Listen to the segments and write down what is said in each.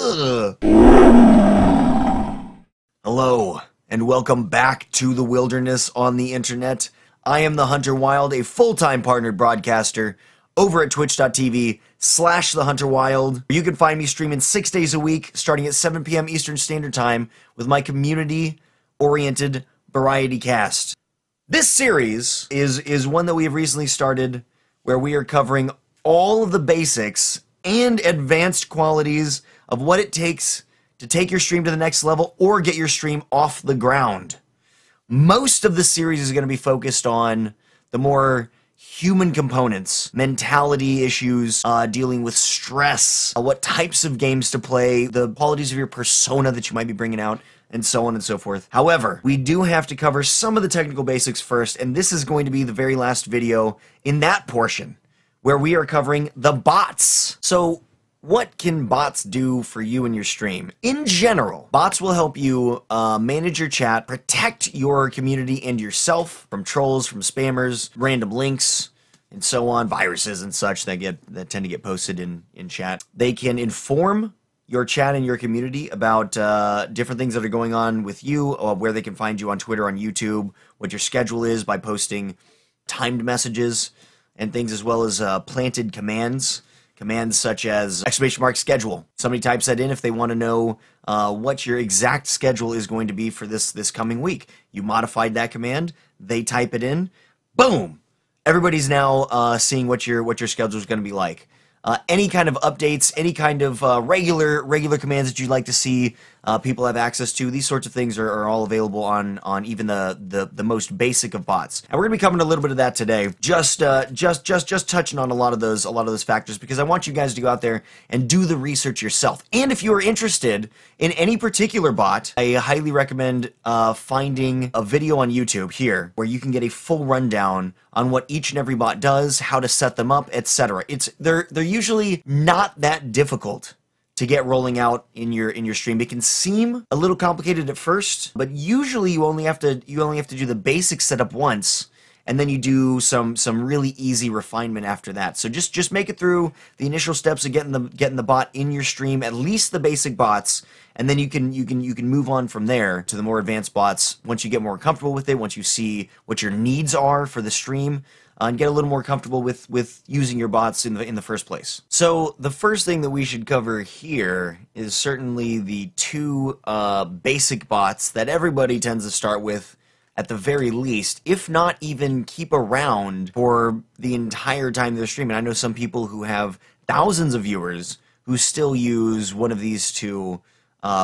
Ugh. Hello, and welcome back to the wilderness on the internet. I am the Hunter Wild, a full-time partnered broadcaster over at twitch.tv/thehunterwild. You can find me streaming 6 days a week, starting at 7 p.m. Eastern Standard Time, with my community-oriented variety cast. This series is one that we have recently started, where we are covering all of the basics and advanced qualities of what it takes to take your stream to the next level or get your stream off the ground. Most of the series is going to be focused on the more human components, mentality issues, dealing with stress, what types of games to play, the qualities of your persona that you might be bringing out, and so on and so forth. However, we do have to cover some of the technical basics first, and this is going to be the very last video in that portion, where we are covering the bots. So, what can bots do for you and your stream? In general, bots will help you manage your chat, protect your community and yourself from trolls, from spammers, random links, and so on, viruses and such that tend to get posted in chat. They can inform your chat and your community about different things that are going on with you, where they can find you on Twitter, on YouTube, what your schedule is by posting timed messages and things, as well as planted commands. Commands such as !schedule. Somebody types that in if they want to know what your exact schedule is going to be for this coming week. You modified that command, they type it in, boom! Everybody's now seeing what your schedule is going to be like. Any kind of updates, any kind of regular commands that you'd like to see people have access to, these sorts of things are all available on even the most basic of bots. And we're gonna be covering a little bit of that today. Just touching on a lot of those factors, because I want you guys to go out there and do the research yourself. And if you are interested in any particular bot, I highly recommend finding a video on YouTube here where you can get a full rundown on what each and every bot does, how to set them up, etc. They're usually not that difficult to get rolling out in your stream. It can seem a little complicated at first, but usually you only have to do the basic setup once, and then you do some really easy refinement after that. So just make it through the initial steps of getting the bot in your stream, at least the basic bots, and then you can move on from there to the more advanced bots once you get more comfortable with it, once you see what your needs are for the stream, and get a little more comfortable with using your bots in the first place. So the first thing that we should cover here is certainly the two basic bots that everybody tends to start with at the very least, if not even keep around for the entire time they're streaming. I know some people who have thousands of viewers who still use one of these two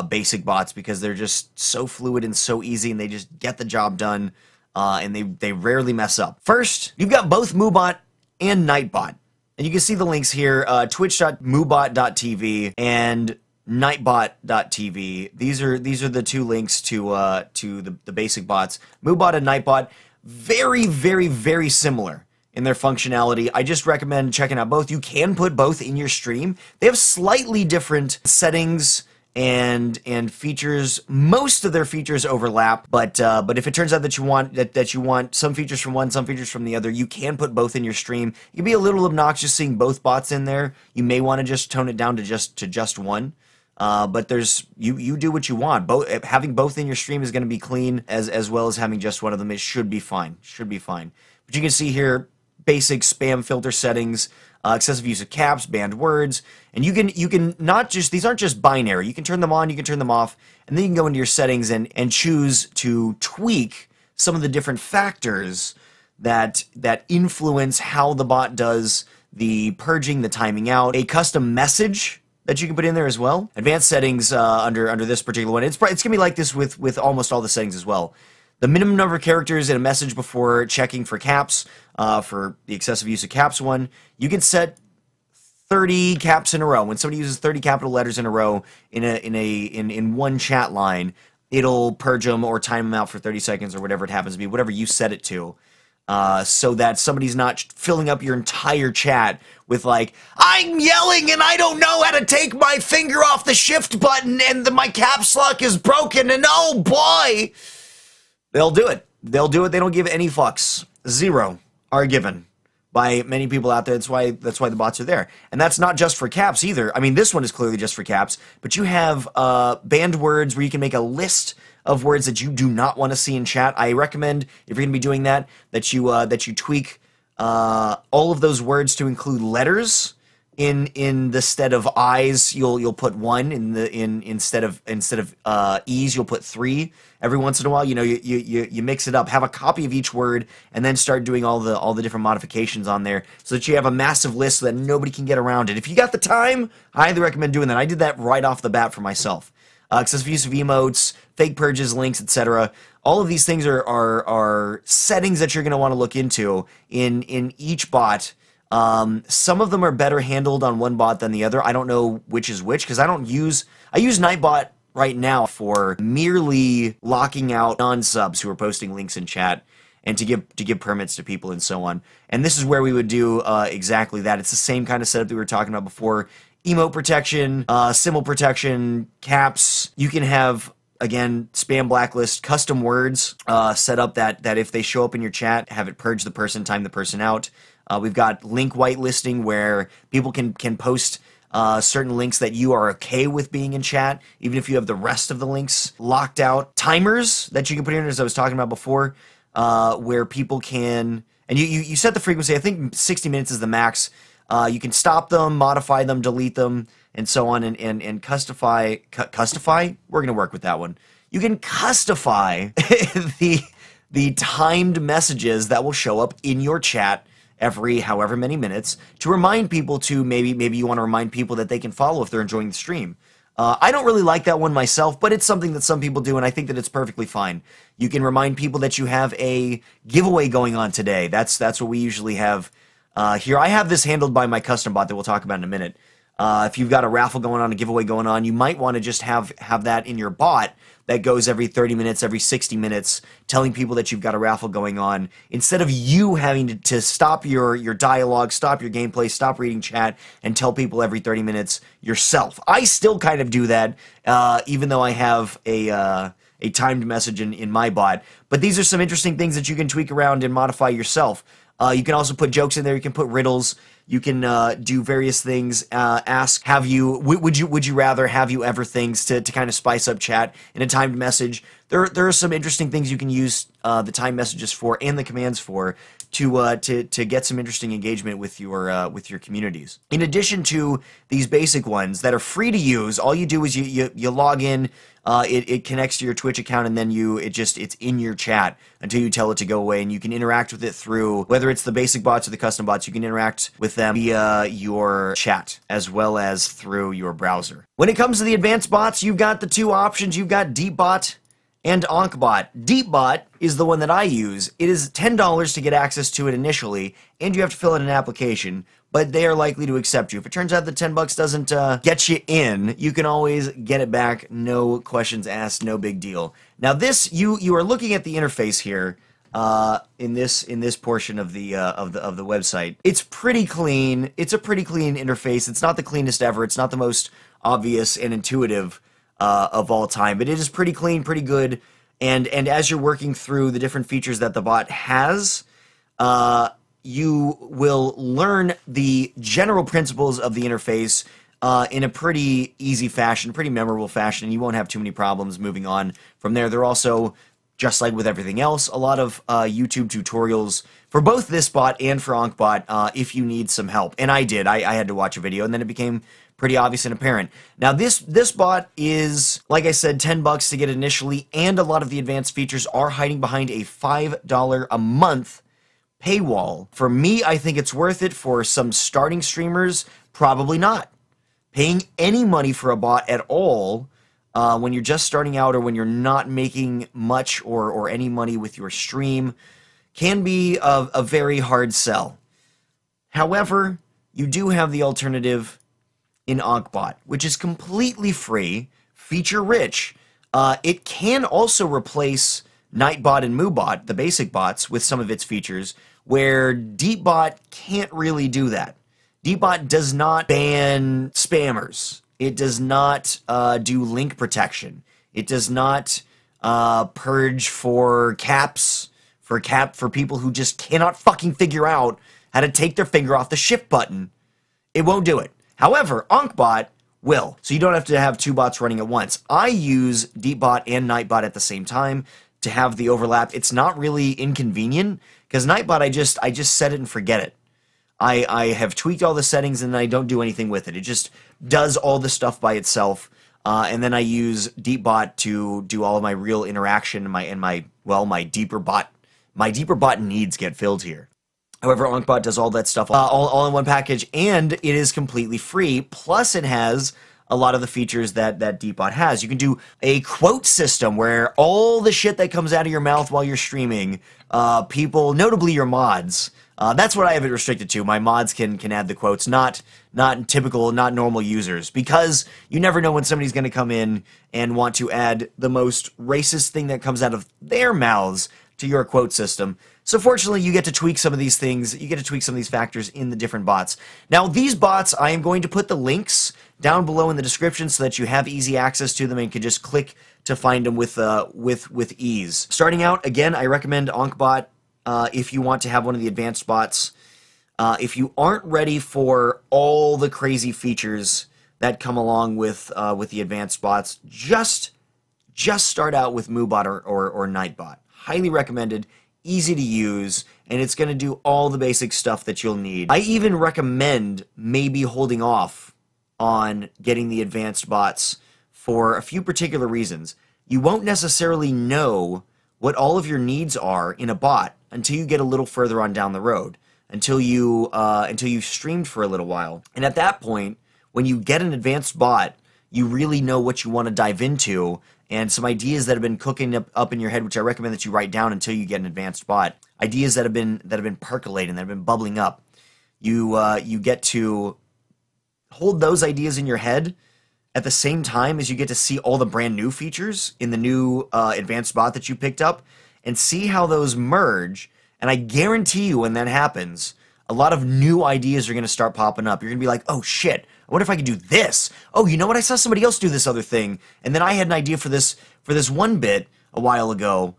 basic bots because they're just so fluid and so easy, and they just get the job done. And they rarely mess up. First, you've got both Moobot and Nightbot. And you can see the links here, twitch.moobot.tv and nightbot.tv. These are the two links to the basic bots. Moobot and Nightbot, very, very, very similar in their functionality. I just recommend checking out both. You can put both in your stream. They have slightly different settings and features. Most of their features overlap, but if it turns out that you want some features from one, some features from the other, you can put both in your stream. It can be a little obnoxious seeing both bots in there. You may want to just tone it down to just one. But you do what you want. Having both in your stream is going to be clean, as well as having just one of them. It should be fine. But you can see here basic spam filter settings, excessive use of caps, banned words, and you can not just, these aren't just binary. You can turn them on, you can turn them off, and then you can go into your settings and choose to tweak some of the different factors that influence how the bot does the purging, the timing out, a custom message that you can put in there as well. Advanced settings under this particular one. It's gonna be like this with almost all the settings as well. The minimum number of characters in a message before checking for caps, for the excessive use of caps one, you can set 30 caps in a row. When somebody uses 30 capital letters in a row in one chat line, it'll purge them or time them out for 30 seconds or whatever it happens to be, whatever you set it to, so that somebody's not filling up your entire chat with like, I'm yelling and I don't know how to take my finger off the shift button and my caps lock is broken and oh boy. They'll do it. They don't give any fucks. Zero are given. by many people out there. That's why the bots are there. And that's not just for caps either. I mean, this one is clearly just for caps, but you have banned words where you can make a list of words that you do not want to see in chat. I recommend, if you're going to be doing that, that you tweak all of those words to include letters. In the stead of I's, you'll put 1. Instead of E's, you'll put 3. Every once in a while, you mix it up. Have a copy of each word, and then start doing all the different modifications on there, so that you have a massive list so that nobody can get around it. If you got the time, I highly recommend doing that. I did that right off the bat for myself. Excessive use of emotes, fake purges, links, etc. All of these things are settings that you're going to want to look into in each bot. Some of them are better handled on one bot than the other. I don't know which is which, because I use Nightbot right now for merely locking out non-subs who are posting links in chat, and to give permits to people and so on. And this is where we would do exactly that. It's the same kind of setup that we were talking about before. Emote protection, symbol protection, caps. You can have, again, spam blacklist, custom words set up that if they show up in your chat, have it purge the person, time the person out. We've got link whitelisting, where people can post certain links that you are okay with being in chat, even if you have the rest of the links locked out. Timers that you can put in, as I was talking about before, where people can, and you set the frequency. I think 60 minutes is the max. You can stop them, modify them, delete them, and so on, and custify. We're gonna work with that one. You can custify the timed messages that will show up in your chat every however many minutes, to remind people to, maybe you want to remind people that they can follow if they're enjoying the stream. I don't really like that one myself, but it's something that some people do, and I think that it's perfectly fine. You can remind people that you have a giveaway going on today. That's what we usually have here. I have this handled by my custom bot that we'll talk about in a minute. If you've got a raffle going on, a giveaway going on, you might want to just have that in your bot that goes every 30 minutes, every 60 minutes, telling people that you've got a raffle going on, instead of you having to stop your dialogue, stop your gameplay, stop reading chat, and tell people every 30 minutes yourself. I still kind of do that, even though I have a timed message in my bot. But these are some interesting things that you can tweak around and modify yourself. You can also put jokes in there. You can put riddles. You can do various things. Ask, would you rather, have you ever things to kind of spice up chat in a timed message. There are some interesting things you can use the timed messages for, and the commands for, to get some interesting engagement with your communities. In addition to these basic ones that are free to use, all you do is you log in. It connects to your Twitch account, and then it's in your chat until you tell it to go away, and you can interact with it through, whether it's the basic bots or the custom bots, you can interact with them via your chat as well as through your browser. When it comes to the advanced bots, you've got the two options. You've got DeepBot and OnkBot. DeepBot is the one that I use. It is $10 to get access to it initially, and you have to fill in an application, but they are likely to accept you. If it turns out that $10 doesn't get you in, you can always get it back, no questions asked, no big deal. Now this, you are looking at the interface here in this portion of the website. It's pretty clean. It's a pretty clean interface. It's not the cleanest ever. It's not the most obvious and intuitive of all time, but it is pretty clean, pretty good. And as you're working through the different features that the bot has, you will learn the general principles of the interface in a pretty easy fashion, pretty memorable fashion, and you won't have too many problems moving on from there. There are also, just like with everything else, a lot of YouTube tutorials for both this bot and for OnkBot if you need some help. And I did. I had to watch a video, and then it became pretty obvious and apparent. Now this bot is, like I said, $10 to get initially, and a lot of the advanced features are hiding behind a $5 a month paywall. For me, I think it's worth it. For some starting streamers, probably not. Paying any money for a bot at all when you're just starting out, or when you're not making much or any money with your stream, can be a very hard sell. However, you do have the alternative in OnkBot, which is completely free, feature-rich. It can also replace Nightbot and MooBot, the basic bots, with some of its features, where DeepBot can't really do that. DeepBot does not ban spammers. It does not do link protection. It does not purge for caps, for people who just cannot fucking figure out how to take their finger off the shift button. It won't do it. However, Ankbot will, so you don't have to have two bots running at once. I use Deepbot and Nightbot at the same time to have the overlap. It's not really inconvenient, because Nightbot, I just set it and forget it. I have tweaked all the settings and I don't do anything with it. It just does all the stuff by itself, and then I use Deepbot to do all of my real interaction and my deeper bot needs get filled here. However, Ankbot does all that stuff all in one package, and it is completely free. Plus, it has a lot of the features that Deepbot has. You can do a quote system where all the shit that comes out of your mouth while you're streaming, people, notably your mods, that's what I have it restricted to. My mods can add the quotes, not typical, not normal users, because you never know when somebody's going to come in and want to add the most racist thing that comes out of their mouths to your quote system. So fortunately, you get to tweak some of these things, you get to tweak some of these factors in the different bots. Now, these bots, I am going to put the links down below in the description so that you have easy access to them and can just click to find them with ease. Starting out, again, I recommend Ankbot if you want to have one of the advanced bots. If you aren't ready for all the crazy features that come along with the advanced bots, just start out with MooBot or Nightbot. Highly recommended, easy to use, and it's going to do all the basic stuff that you'll need. I even recommend maybe holding off on getting the advanced bots for a few particular reasons. You won't necessarily know what all of your needs are in a bot until you get a little further on down the road, until you've streamed for a little while. And at that point, when you get an advanced bot, you really know what you want to dive into, and some ideas that have been cooking up in your head, which I recommend that you write down until you get an advanced bot. Ideas that have been percolating, that have been bubbling up. You get to hold those ideas in your head at the same time as you get to see all the brand new features in the new advanced bot that you picked up, and see how those merge. And I guarantee you, when that happens, a lot of new ideas are going to start popping up. You're going to be like, oh shit, I wonder if I could do this. Oh, you know what? I saw somebody else do this other thing. And then I had an idea for this one bit a while ago.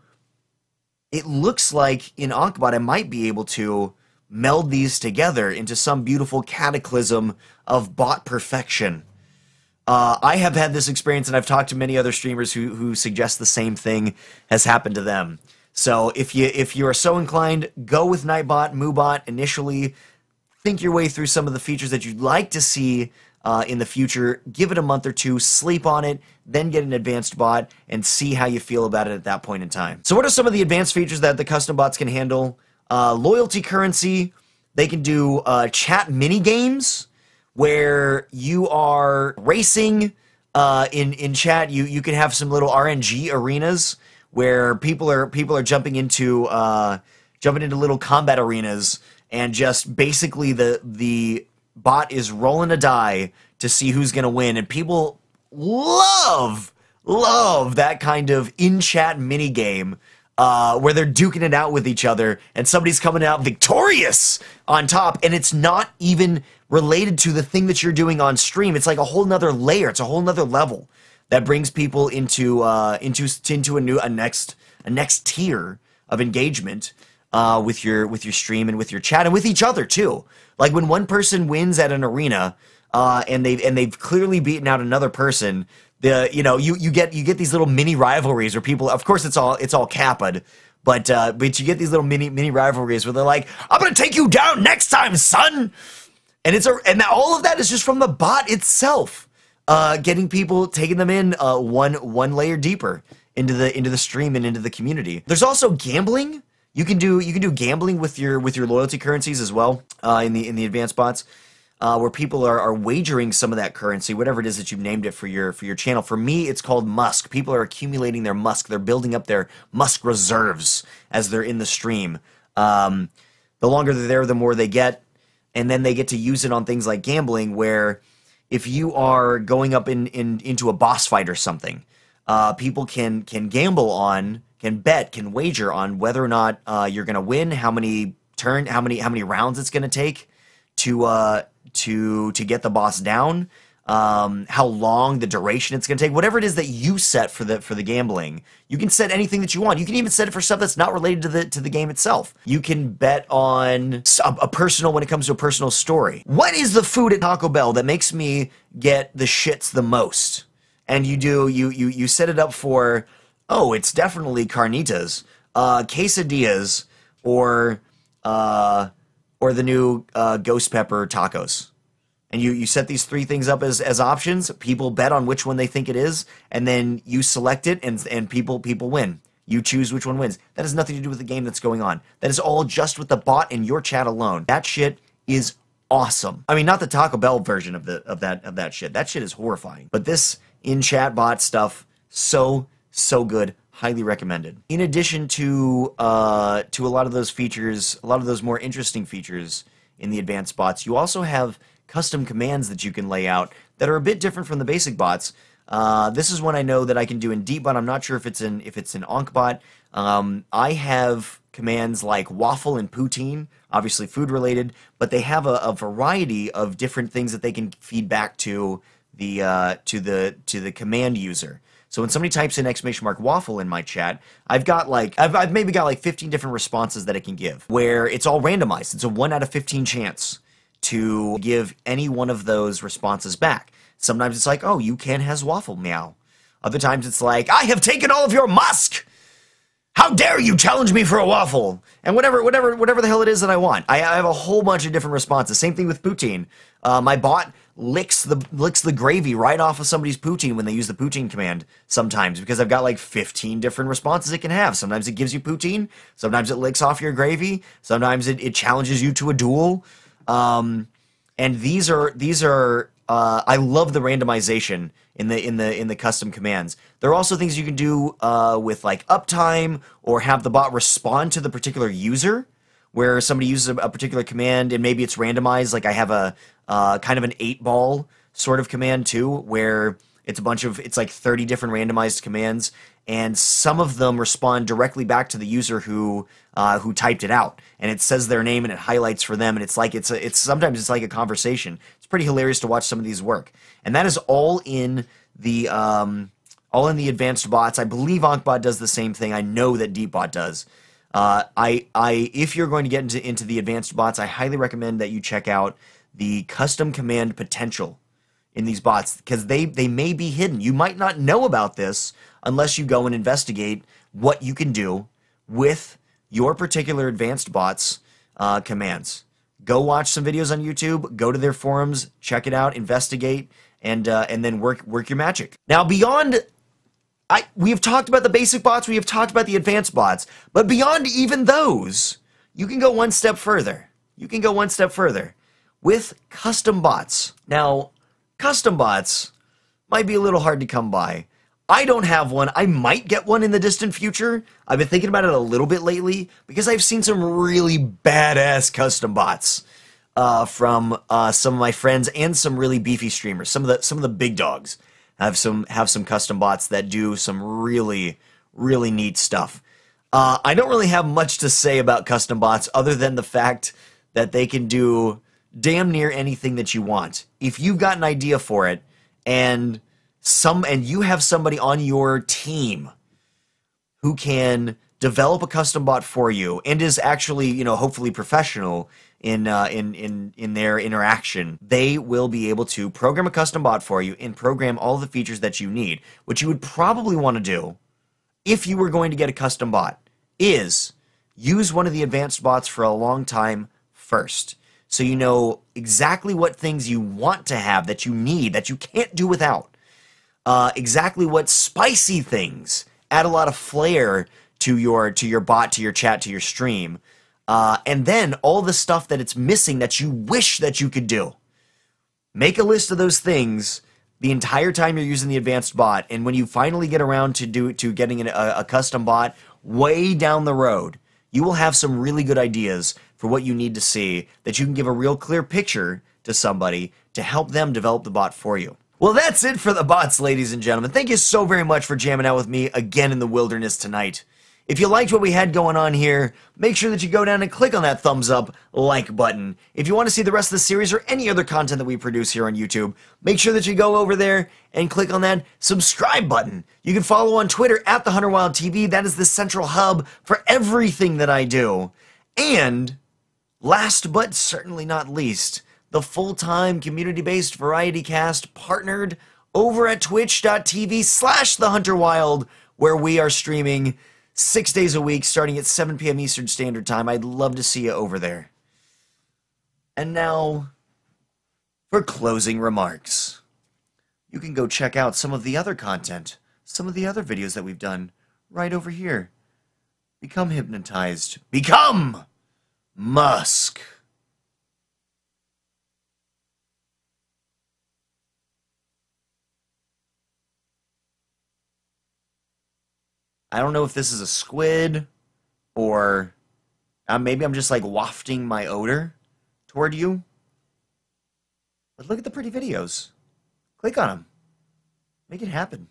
It looks like in Ankbot I might be able to meld these together into some beautiful cataclysm of bot perfection. I have had this experience, and I've talked to many other streamers who suggest the same thing has happened to them. So if you are so inclined, go with Nightbot, MooBot initially. Think your way through some of the features that you'd like to see in the future. Give it a month or two, sleep on it, then get an advanced bot and see how you feel about it at that point in time. So what are some of the advanced features that the custom bots can handle? Loyalty currency. They can do chat mini games where you are racing in chat. You can have some little RNG arenas where people are jumping into little combat arenas, and just basically the bot is rolling a die to see who's gonna win, and people love that kind of in-chat mini game where they're duking it out with each other and somebody's coming out victorious on top, and it's not even related to the thing that you're doing on stream. It's like a whole nother layer. It's a whole nother level that brings people into a next tier of engagement with your stream and with your chat and with each other too. Like when one person wins at an arena and they've clearly beaten out another person, you get these little mini rivalries where people, of course it's all capped, but you get these little mini rivalries where they're like, I'm gonna take you down next time, son. And all of that is just from the bot itself, getting people, taking them in one layer deeper into the stream and into the community. There's also gambling. You can do gambling with your loyalty currencies as well in the advanced bots, where people are wagering some of that currency, whatever it is that you've named it for your channel. For me, it's called Musk. People are accumulating their Musk. They're building up their Musk reserves as they're in the stream. The longer they're there, the more they get. And then they get to use it on things like gambling, where if you are going up into a boss fight or something, people can gamble on, can bet, can wager on whether or not you're going to win, how many rounds it's going to take to get the boss down, how long, the duration it's going to take, whatever it is that you set for the gambling. You can set anything that you want. You can even set it for stuff that's not related to the game itself. You can bet on a personal, when it comes to a personal story. What is the food at Taco Bell that makes me get the shits the most? And you set it up for, oh, it's definitely carnitas, quesadillas, or the new ghost pepper tacos. And you set these three things up as options. People bet on which one they think it is, and then you select it, and people win. You choose which one wins. That has nothing to do with the game that's going on. That is all just with the bot in your chat alone. That shit is awesome. I mean, not the Taco Bell version of that shit. That shit is horrifying. But this in-chat bot stuff, so good. Highly recommended. In addition to a lot of those features, a lot of those more interesting features in the advanced bots, you also have custom commands that you can lay out that are a bit different from the basic bots. This is one I know that I can do in Deepbot. I'm not sure if it's in OnkBot. I have commands like waffle and poutine, obviously food related, but they have a variety of different things that they can feed back to the command user. So when somebody types in !waffle in my chat, I've maybe got like 15 different responses that it can give, where it's all randomized. It's a 1 out of 15 chance to give any one of those responses back. Sometimes it's like, oh, you can has waffle, meow. Other times it's like, I have taken all of your musk! How dare you challenge me for a waffle? And whatever the hell it is that I want. I have a whole bunch of different responses. Same thing with poutine. My bot licks the gravy right off of somebody's poutine when they use the poutine command sometimes, because I've got like 15 different responses it can have. Sometimes it gives you poutine, sometimes it licks off your gravy, sometimes it challenges you to a duel. And these are I love the randomization in the custom commands. There are also things you can do with like uptime, or have the bot respond to the particular user, where somebody uses a particular command and maybe it's randomized. Like I have a kind of an 8-ball sort of command too, where it's it's like 30 different randomized commands, and some of them respond directly back to the user who typed it out, and it says their name and it highlights for them, and it's sometimes it's like a conversation. It's pretty hilarious to watch some of these work, and that is all in the advanced bots. I believe OnkBot does the same thing. I know that Deepbot does. If you're going to get into the advanced bots, I highly recommend that you check out the custom command potential in these bots, because they may be hidden. You might not know about this unless you go and investigate what you can do with your particular advanced bots commands. Go watch some videos on YouTube, go to their forums, check it out, investigate, and then work your magic. Now, beyond, we have talked about the basic bots, we have talked about the advanced bots, but beyond even those, you can go one step further. You can go one step further with custom bots. Now, custom bots might be a little hard to come by. I don't have one. I might get one in the distant future. I've been thinking about it a little bit lately because I've seen some really badass custom bots from some of my friends and some really beefy streamers. Some of the big dogs have some custom bots that do some really neat stuff. I don't really have much to say about custom bots other than the fact that they can do damn near anything that you want. If you've got an idea for it, and you have somebody on your team who can develop a custom bot for you and is actually, you know, hopefully professional in their interaction, they will be able to program a custom bot for you and program all the features that you need. What you would probably want to do if you were going to get a custom bot is use one of the advanced bots for a long time first, so you know exactly what things you want to have, that you need, that you can't do without. Exactly what spicy things add a lot of flair to your bot, to your chat, to your stream. And then all the stuff that it's missing that you wish that you could do. Make a list of those things the entire time you're using the advanced bot, and when you finally get around to getting a custom bot way down the road, you will have some really good ideas for what you need to see, that you can give a real clear picture to somebody to help them develop the bot for you. Well, that's it for the bots, ladies and gentlemen. Thank you so very much for jamming out with me again in the wilderness tonight. If you liked what we had going on here, make sure that you go down and click on that thumbs up like button. If you want to see the rest of the series or any other content that we produce here on YouTube, make sure that you go over there and click on that subscribe button. You can follow on Twitter at @TheHunterWildTV. That is the central hub for everything that I do. And last but certainly not least, the full-time community-based variety cast partnered over at twitch.tv/TheHunterWild, where we are streaming 6 days a week, starting at 7 p.m. Eastern Standard Time. I'd love to see you over there. And now, for closing remarks. You can go check out some of the other content, some of the other videos that we've done, right over here. Become hypnotized. Become Musk. I don't know if this is a squid, or maybe I'm just like wafting my odor toward you. But look at the pretty videos. Click on them. Make it happen.